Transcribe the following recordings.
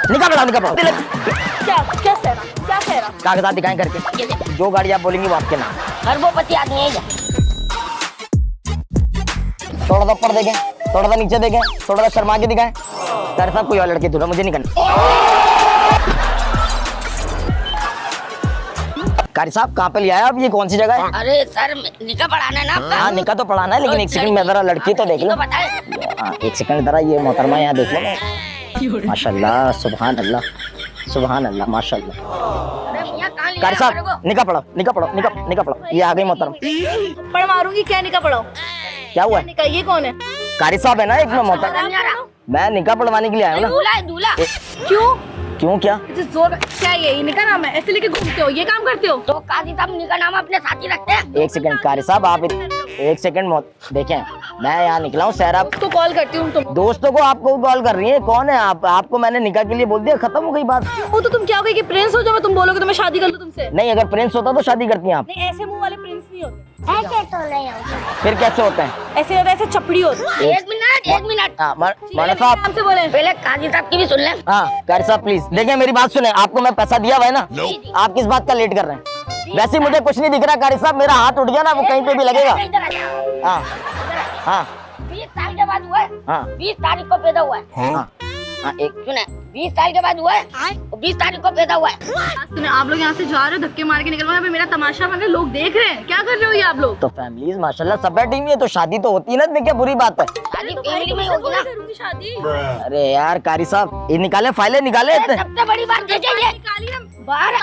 निकाल पड़ा निकाल पड़ा। क्या क्या सहरा, क्या सहरा? कागजात दिखाएं करके, ये देख, जो गाड़ी आप बोलेंगे वो आपके नाम। खरबोपति आदमी है ये। थोड़ा सा ऊपर देखें, थोड़ा सा नीचे देखें, थोड़ा सा शर्मा के दिखाएं। सर साहब कोई और लड़की दूल्हा मुझे नहीं करना। कारी साहब कहाँ पे ले आया आप, ये कौन सी जगह है? अरे सर निकाह पढ़ाना है ना आपका। हाँ निकाह तो पढ़ाना है, लेकिन एक सेकंड में जरा लड़की तो देख लो। तो बताए। हाँ एक सेकंड जरा ये मोहतरमा यहाँ देख लो। माशाल्लाह सुभान अल्लाह, सुभान अल्लाह माशाल्लाह। अरे मियां कहाँ लिया कारी है हमारे साहब निकाह पढ़ो, निकाह पढ़ो, निकाह पढ़ो। ये आ गई मोहतरमा। पढ़ मारूंगी क्या निकाह पढ़ाओ? क्या हुआ है? निकाह ये कौन है? कारी साहब है ना एक में को? मोहतरमा। समझ नहीं आ रहा। मैं निकाह पढ़वाने के लिए आया हूँ ना। दूल्हा है दूल्हा। क्यों? क्यों क्या? इसे जोर क्या ये निकाह नाम है? ऐसे लेके घूमते हो, ये काम करते हो? तो काजी साहब निकाह नामा अपने साथी रखते हैं। एक सेकंड कारी साहब आप एक सेकंड देखें, मैं यहाँ निकला हूँ सैर। आप उसको कॉल करती हूँ तुम। दोस्तों को आपको कॉल कर रही है, कौन है आप? आपको मैंने निकाह के लिए बोल दिया, खत्म हो गई बात। वो तो तुम क्या हो कि प्रिंस हो जो मैं तुम बोलोगे तो मैं शादी कर लूँ तुमसे? नहीं अगर प्रिंस होता तो शादी करती हैं आप। नहीं ऐसे मुंह वाले प्रिंस नहीं होते, ऐसे तो नहीं होगा। फिर कैसे होते हैं? ऐसे ऐसे छपड़ी होते। एक मिनट। हाँ मौलाना साहब। नाम से बोले। पहले काजी साहब की भी सुन ले। हाँ कारी साहब प्लीज देखिए मेरी बात सुने, आपको मैं पैसा दिया हुआ है ना, आप किस बात का लेट कर रहे हैं? वैसे मुझे कुछ नहीं दिख रहा कारी साहब, मेरा हाथ उठ गया ना, वो कहीं पे भी लगेगा। हाँ हाँ 20 साल के बाद हुआ है। हाँ 20 तारीख को पैदा हुआ है। हाँ हाँ एक सुने 20 साल के बाद हुआ है, 20 तारीख को पैदा हुआ है। सुने आप लोग यहाँ से जा रहे हो, धक्के मार के निकल रहे हो, मेरा तमाशा बन रहा है, लोग देख रहे हैं। क्या कर रहे हो ये आप लोग? तो फैमिलीज माशाल्लाह सब बैठी हुई है, तो शादी तो होती है ना, इसमें क्या बुरी बात है? शादी फैमिली में ही होगी ना। करूंगी शादी। अरे यार कारी साहब ये निकाले फाइलें निकाले इतने। सबसे बड़ी बात देखे ये निकाली ना बाहर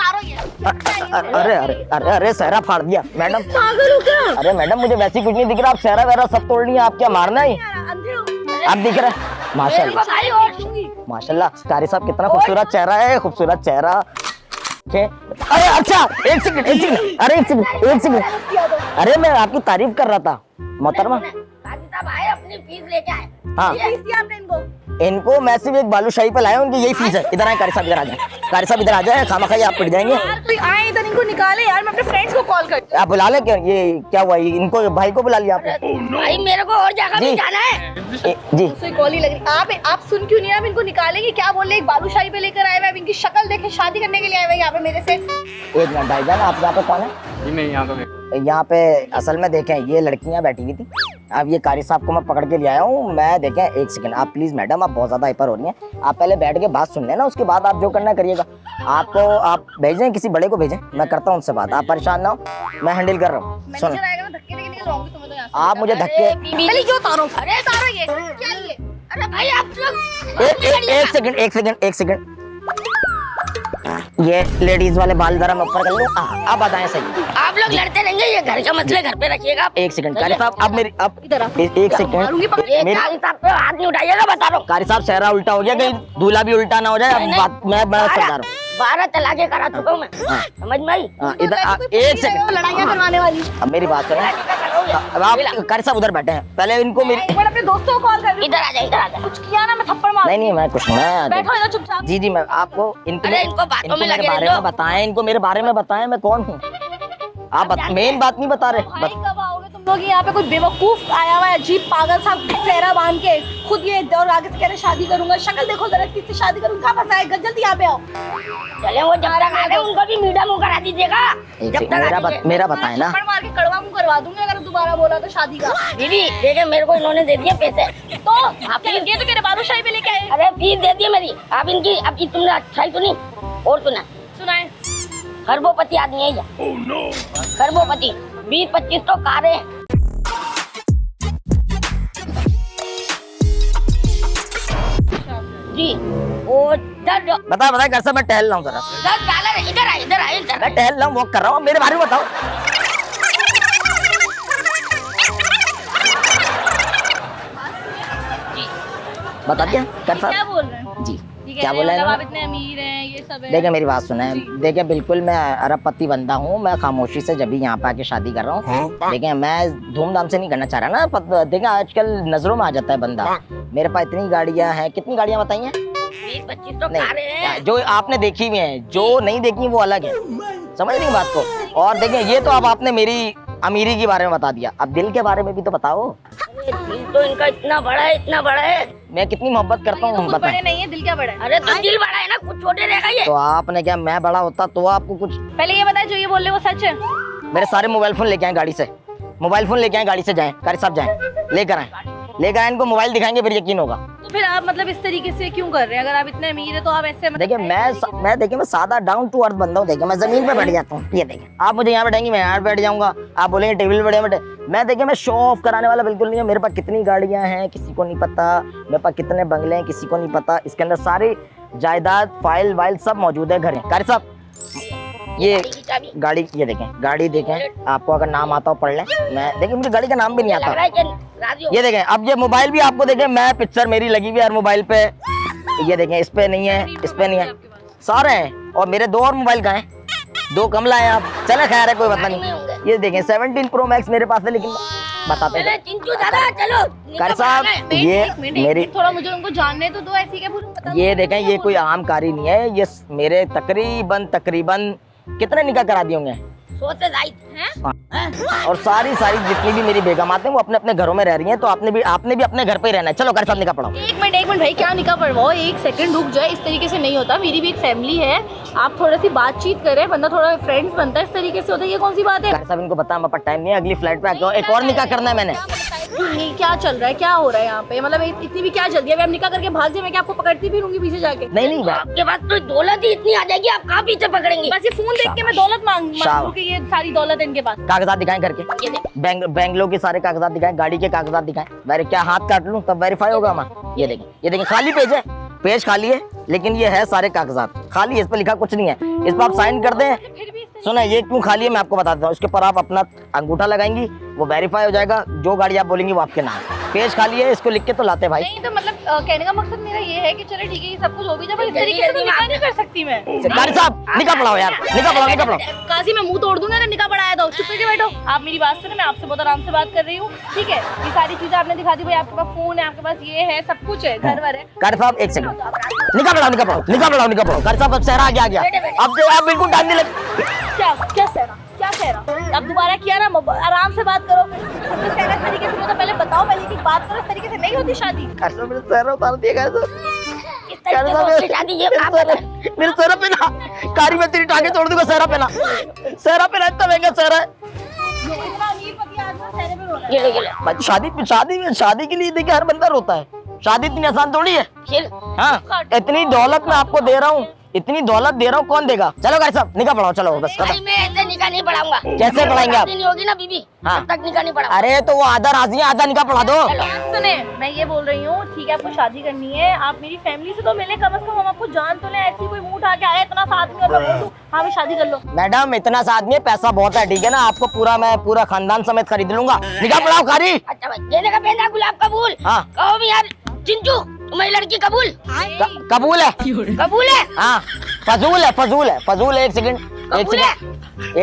अरे अरे अरे अरे सहरा फाड़ दिया मैडम। पागल हो क्या? अरे मैडम मुझे वैसे ही कुछ नहीं दिख रहा, आप सहरा वहरा सब तोड़ लिया, आप क्या मारना है? अंधे हो। आप दिख रहा है माशाल्लाह भाई और माशाल्लाह। कारी साहब कितना खूबसूरत चेहरा है, खूबसूरत चेहरा। अरे अच्छा एक सेकंड अरे एक सेकंड अरे मैं आपकी तारीफ कर रहा था मोहतरमा। काजी साहब आए अपनी फीस लेके आए। हाँ आपने इनको मैं सिर्फ एक बालूशाही पे लाया हूँ, उनकी यही फीस है। इधर आए कारी साहब, इधर आ जाए। कारी साहब इधर आ जाए, खामा खाई आप पिट जाएंगे। यार कोई आए इधर, इनको निकाले यार, मैं अपने फ्रेंड्स को कॉल करती आप बुला ले क्यों? ये क्या हुआ? इनको भाई को बुला लिया आपने? भाई मेरे को और जगह जी। भी जाना है। जी हूँ। कॉल ही लग रही। आप सुन क्यों नहीं रहे? आप इनको निकालेंगे क्या? बोल रहे एक बालूशाही पे लेकर आए हुए, अब इनकी शक्ल देखे, शादी करने के लिए आए हुए यहाँ पे मेरे से। एक मिनट भाईजान, आप यहाँ पे कौन है? नहीं यहाँ का यहाँ पे असल में देखें ये लड़कियां बैठी हुई थी, अब ये कारी साहब को मैं पकड़ के ले आया हूँ। मैं देखें एक सेकंड, आप प्लीज मैडम आप बहुत ज्यादा हाइपर हो रही हैं, आप पहले बैठ के बात सुन लेना, उसके बाद आप जो करना करिएगा। आपको आप भेजें, किसी बड़े को भेजें, मैं करता हूँ उनसे बात, आप परेशान ना हो, मैं हैंडल कर रहा हूँ। सुनो मैनेजर आएगा ना, धक्के देके निकल जाऊंगी तुम्हें तो यहाँ से। आप मुझे धक्के पहले क्यों उतारो? अरे उतारो ये क्या ये? अरे भाई आप लोग एक सेकंड ये लेडीज वाले बाल जरा मैं ऊपर कर लूँ। अब बताएं सही। आप लोग लड़ते रहेंगे, ये घर का मसले घर पे रखिएगा। एक सेकंड कारी साहब, अब मेरी अब इधर आ। एक मारूंगी पकड़। ये मेरी काजी साहब पे हाथ नहीं उठाइएगा, बता रहा हूँ। कारी साहब सहरा उल्टा हो गया, कहीं दूल्हा भी उल्टा ना हो जाए। अब बात मैं बड़ा समझा रहा हूँ। 12 तलाके करा चुका हूँ मैं। समझ में आई? हाँ, इधर एक सेकंड लड़ाइयाँ करवाने वाली। अब मेरी बात सुनो। अब आप कारी साहब उधर बैठे हैं, पहले इनको मेरी एक बार अपने दोस्तों को कॉल कर रही इधर आ जाए, इधर आ जाए। कुछ किया ना मैं थप्पड़ मार। नहीं मैं कुछ मैं बैठो इधर चुपचाप। जी मैं आपको अरे इनको बातों में मेरे लगे बारे रहने में दो। बताएं, इनको मेरे बारे में बताएं मैं कौन हूँ। आप मेन बात नहीं बता रहे। भाई कब आओगे तुम लोग? यहाँ पे कोई बेवकूफ आया हुआ है, अजीब पागल सा चेहरा बांध के, खुद ये और आगे से कह रहे शादी करूंगा। शक्ल देखो जरा, किससे शादी करूंगा? कहाँ फंसा है? जल्दी यहाँ पे आओ। चले वो जब तक आ गए उनको भी मीडिया मुंह करा दीजिएगा। जब तक मेरा बताएं ना। थप्पड़ मार के कड़वा मुंह करवा दूंगी अगर दोबारा बोला तो शादी का। दीदी देखिए मेरे को इन्होंने दे दिए पैसे, तो आप ये तो कह रहे बालूशाही पे लेके आए। अरे फीस दे दी मेरी। आप इनकी आपकी तुमने अच्छाई सुनी और सुना। सुनाए खरबोपति आदमी है ये। खरबोपति 20-25 तो कारें हैं। जी वो 10 बताए घर से मैं टहल रहा हूँ जरा, $10 इधर आए, इधर आए, इधर मैं टहल रहा हूँ, वॉक कर रहा हूँ, मेरे बारे में बताओ। बता दिया कर साहब। क्या बोल रहे हैं? जी ये क्या कह बोला रहे हैं है मतलब आप इतने अमीर हैं, ये सब है। देखिए मेरी बात सुने, देखिए बिल्कुल मैं अरबपति बंदा हूँ, मैं खामोशी से जब भी यहाँ पे आके शादी कर रहा हूँ। देखिए मैं धूमधाम से नहीं करना चाह रहा ना, देखिए आजकल नजरों में आ जाता है बंदा। मेरे पास इतनी गाड़ियाँ हैं, कितनी गाड़ियाँ बताई हैं? 20-25 तो कारें हैं। नहीं जो आपने देखी हुई हैं, जो नहीं देखी वो अलग है, समझ रही बात को। और देखिए ये तो अब आपने मेरी अमीरी के बारे में बता दिया, अब दिल के बारे में भी तो बताओ। अरे दिल तो इनका इतना बड़ा है, इतना बड़ा है। मैं कितनी मोहब्बत करता हूँ, कुछ बताएं। बड़े नहीं है, दिल क्या बड़ा है? अरे तो दिल बड़ा है ना, कुछ छोटे रहेगा ये। तो आपने क्या, मैं बड़ा होता तो आपको कुछ। पहले ये बताए जो ये बोल रहे वो सच है? मेरे सारे मोबाइल फोन लेके आए गाड़ी से, मोबाइल फोन लेके आए गाड़ी से, जाएं कारी साहब जाएं, लेकर आए इनको मोबाइल दिखाएंगे फिर यकीन होगा। तो फिर आप मतलब इस तरीके से क्यों कर रहे हैं? अगर आप इतने अमीर है तो आप ऐसे मतलब देखिए मैं देखिए मैं सादा डाउन टू अर्थ बंदा हूँ। देखिए मैं जमीन पे बैठ जाता हूँ, ये देखिए आप मुझे यहाँ बैठेंगी मैं यहाँ बैठ जाऊंगा, आप बोलेंगे टेबल पे बैठे। मैं देखिए मैं शो ऑफ कराने वाला बिल्कुल नहीं है। मेरे पास कितनी गाड़ियां हैं किसी को नहीं पता, मेरे पास कितने बंगले हैं किसी को नहीं पता। इसके अंदर सारी जायदाद फाइल वाइल सब मौजूद है घर में। कारी साहब ये गाड़ी, ये देखें गाड़ी देखें, आपको अगर नाम आता हो पढ़ लें। मैं देखिए मुझे गाड़ी का नाम भी नहीं लग रहा आता। है कि राजी हो। ये देखें, अब ये मोबाइल भी आपको देखें, मैं पिक्चर मेरी लगी हुई है हर मोबाइल पे। ये देखें इस पे नहीं है, इस पे नहीं है, सारे हैं। और मेरे 2 और मोबाइल का है, 2 कम लाए आप, चले खैर है कोई पता नहीं। ये देखें 17 Pro Max मेरे पास है, लेकिन बताते चलो हैं चिंटू दादा चलो। कारी साहब ये एक मेरी, मिनट, थोड़ा मुझे उनको जानने तो दो, ऐसी क्या बोलूं पता ये देखें ये कोई आम कारी नहीं है। ये मेरे तकरीबन कितने निकाह करा दिए होंगे, सोते जाइए। और सारी जितनी भी मेरी बेगम आते हैं वो अपने अपने घरों में रह रही हैं। तो आपने भी अपने घर पे ही रहना है। चलो कारी साहब निकाह पढ़ाओ। एक मिनट भाई, क्या निकाह पढ़वाओ? एक सेकंड रुक जाए, इस तरीके से नहीं होता। मेरी भी एक फैमिली है, आप थोड़ा सी बातचीत करें, बंदा थोड़ा फ्रेंड्स बनता है, इस तरीके से होता है। ये कौन सी बात है? कारी साहब इनको पता है मेरे पास टाइम नहीं है, अगली फ्लाइट पे आके एक और निकाह करना है मैंने। नहीं, क्या चल रहा है, क्या हो रहा है यहाँ पे? मतलब इतनी भी क्या जल्दी है? अब निकाह करके भाग जाए, मैं क्या आपको पकड़ती फिरूंगी पीछे जाके? नहीं आपके पास तो दौलत ही इतनी आ जाएगी, आप कहाँ पीछे पकड़ेंगे? बस ये फोन देख के मैं दौलत मांगू शाबाश। कि ये सारी दौलत है इनके पास। कागजात दिखाएं करके, ये देख। बैंगलोर के सारे कागजात दिखाएं, गाड़ी के कागजात दिखाएं। वेरी क्या हाथ काट लूं तब वेरीफाई होगा हमारा? ये देखें खाली पेज है, पेज खाली है, लेकिन ये है सारे कागजात खाली है। इस पर लिखा कुछ नहीं है, इस पर आप साइन कर दें। फिर भी सुना ये क्यों खाली है मैं आपको बता देता हूँ। इसके ऊपर आप अपना अंगूठा लगाएंगी, वो वेरीफाई हो जाएगा। जो गाड़ी आप बोलेंगी वो आपके नाम। पेज खाली है, इसको लिख के तो लाते भाई। नहीं, तो मतलब कहने का मकसद मेरा ये है कि चलो ठीक है, ये सब कुछ हो भी जाए, पर इस तरीके से तो निकाह नहीं कर सकती मैं। कारी साहब निकाह पढ़ाओ यार, निकाह पढ़ाओ। काजी मैं मुंह तोड़ दूंगा अगर निकाह पढ़ाया तो। चुप करके बैठो, आप मेरी बात सुनो, मैं आपसे बहुत आराम से बात कर रही हूँ, ठीक है? ये सारी चीजें आपने दिखा दी भाई, आपके पास फोन है, आपके पास ये है, सब कुछ है, घर वर है। कारी साहब एक सेकंड, निकाह पढ़ाओ। कारी साहब अब सहरा आ गया। अब जो आप बिल्कुल टाइम नहीं लग। क्या सहरा? अब दोबारा किया ना, आराम से बात करो। तो सहरा इस तरीके से तो पहले बताओ, पहले की बात करो। इस तरीके से नहीं होती शादी। कारी साहब मेरे सहरा उतार दिया कारी साहब। इस तरीके से उससे शादी ये आप बता। मेरे सहरा पे ना, कारी में तेरी टांगे तोड़ दूंगा। सहरा पे ना इतना महंगा सहरा है। इतना अमीर पति आदमी सहरे पे रो रहा है। ये लो। भाई शादी के लिए देखिए हर बंदा रोता है। शादी इतनी आसान थोड़ी है। फिर हाँ इतनी दौलत मैं आपको दे रहा हूँ, इतनी दौलत दे रहा हूँ, कौन देगा? चलो कारी साहब निकाह पढ़ाओ, चलो बस भाई मैं ऐसे निकाह नहीं पढ़ाऊंगा। कैसे पढ़ाएंगे आप? नहीं होगी ना बीबी, हाँ। तब तक निकाह नहीं पढ़ाऊंगा। अरे तो वो आधा राजी है, आधा निकाह पढ़ा दो। सुने, मैं ये बोल रही हूँ, ठीक है आपको शादी करनी है, आप मेरी फैमिली से तो मिले, कम से कम हम आपको जान तो ले। ऐसी कोई मुंह उठा के आया इतना सा आदमी और मैं बोल दूं हाँ भी शादी कर लो? मैडम इतना सा आदमी है, पैसा बहुत है, ठीक है ना? आपको मैं पूरा खानदान समेत खरीद लूंगा। निकाह पढ़ाओ कारी। अच्छा भाई, गेंदे का पहना गुलाब कबूल। हाँ। कहो भी यार चिंटू, तुम्हारी लड़की कबूल? कबूल है। कबूल है। हाँ फजूल है। एक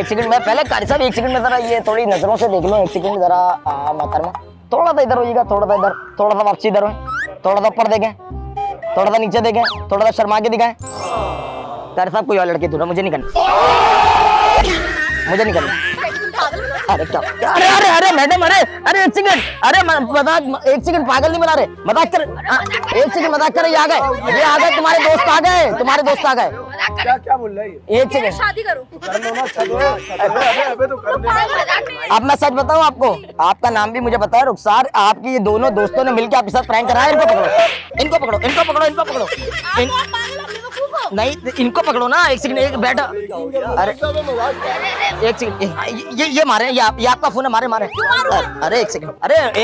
सेकंड मैं पहले कारी साहब एक सेकंड में जरा ये थोड़ी नजरों से देख लो। एक सेकंड जरा मोहतरमा थोड़ा सा इधर होइएगा, थोड़ा सा इधर, थोड़ा सा वापसी इधर हो, थोड़ा सा ऊपर देखें, थोड़ा सा नीचे देखें, थोड़ा सा शर्मा के दिखाएं। कारी साहब कोई और लड़की ढूंढो, मुझे नहीं करना। अरे क्या? अरे मैडम, अरे एक सेकंड, अरे मजाक, एक सेकंड पागल नहीं बना रहे, मजाक कर। एक सेकंड मजाक कर, ये आ गए तुम्हारे दोस्त आ गए। क्या बोल रहा है ये? एक सेकंड शादी करो। कर लो ना, चलो। अबे तो कर दे। अब मैं सच बताऊं आपको, आपका नाम भी मुझे पता है, रुखसार। आपकी ये दोनों दोस्तों ने मिलकर आपके साथ प्रैंक कराया। इनको पकड़ो। नहीं इनको पकड़ो ना। एक सेकंड, एक बैठा। अरे एक सेकंड, ये मारे, ये आपका फोन है, मारे। अरे एक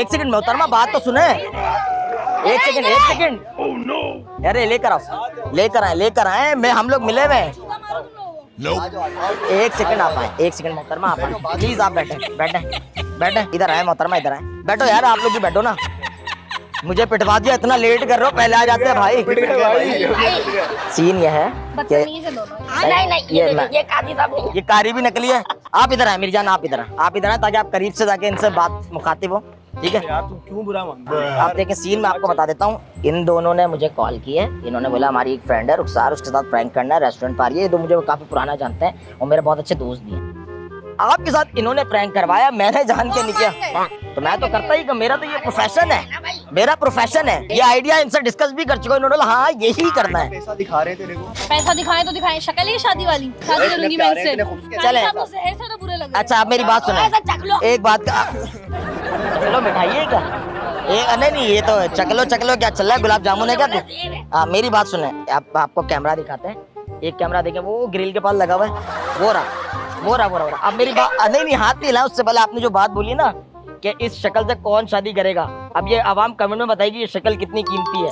सेकंड मोहतरमा, बात तो सुने। एक सेकंड। अरे लेकर आए मैं, हम लोग मिले हुए। एक सेकंड आप आए, एक सेकंड मोहतरमा आप आए, प्लीज आप बैठे। इधर आए मोहतरमा, इधर आए, बैठो यार, आप लोग भी बैठो ना। मुझे पिटवा दिया, इतना लेट कर रहे हो, पहले आ जाते हैं भाई। सीन ये है बदतमीज है दोनों। नहीं ये काजी साहब नहीं। ये कारी भी नकली है। आप इधर आए मेरी जान, आप इधर आए ताकि आप करीब से जाके इनसे बात मुखातिब हो, ठीक है? यार तुम क्यों बुरा मान रहे हो? आप देखें सीन मैं आपको बता देता हूँ। इन दोनों ने मुझे कॉल की है, इन्होंने बोला हमारी एक फ्रेंड है रुखसार, उसके साथ प्रैंक करना है, रेस्टोरेंट पर आ रही है। ये तो मुझे काफी पुराना जानते हैं और मेरे बहुत अच्छे दोस्त भी हैं। आपके साथ इन्होंने प्रैंक करवाया, मैंने जान के नहीं किया। तो मैं तो करता ही, मेरा तो ये प्रोफेशन है, मेरा प्रोफेशन है। ये आइडिया इनसे डिस्कस भी कर चुका हूं, इन्होंने हाँ यही करना है। पैसा दिखा रहे थे तेरे को। पैसा दिखाएं तो दिखाएं, शक्ल ही है शादी वाली, शादी करूंगी मैं इससे। चले। ऐसा तो बुरे लग रहे हैं। अच्छा आप मेरी बात सुने, ऐसा चख लो। एक बात का चलो मिठाई है क्या? नहीं ये तो चकलो चकलो क्या चल रहा है, गुलाब जामुन है क्या तू? मेरी बात सुने, आपको कैमरा दिखाते हैं, एक कैमरा देखें, वो ग्रिल के पास लगा हुआ है, वो रहा। अब मेरी बात नहीं हाथ नहीं हिलाएं, उससे पहले आपने जो बात बोली ना कि इस शक्ल से कौन शादी करेगा, अब ये आवाम कमेंट में बताएगी ये शक्ल कितनी कीमती है,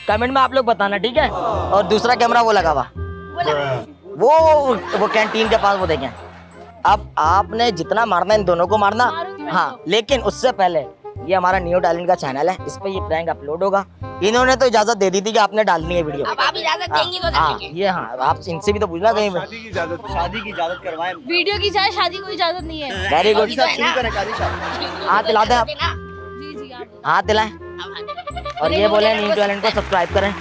कमेंट में आप लोग बताना, ठीक है? और दूसरा कैमरा वो लगा हुआ, वो कैंटीन के पास, वो देखें। अब आपने जितना मारना है इन दोनों को मारना, हाँ, लेकिन उससे पहले ये हमारा न्यू टैलेंट का चैनल है, इस पे ये प्रैंक अपलोड होगा। इन्होंने तो इजाजत दे दी थी कि आपने डालनी है वीडियो। अब आप इजाजत देंगी तो हाँ, देंगे। ये हाँ, आप इनसे भी तो पूछना कहीं पे। शादी की इजाजत करवाएं। वीडियो की जाए, शादी को इजाजत नहीं है। Very good. शुरू करें शादी। हाथ दिलाते हैं आप, जी आप हाथ दिलाएं और ये बोले न्यू टैलेंट को सब्सक्राइब करें।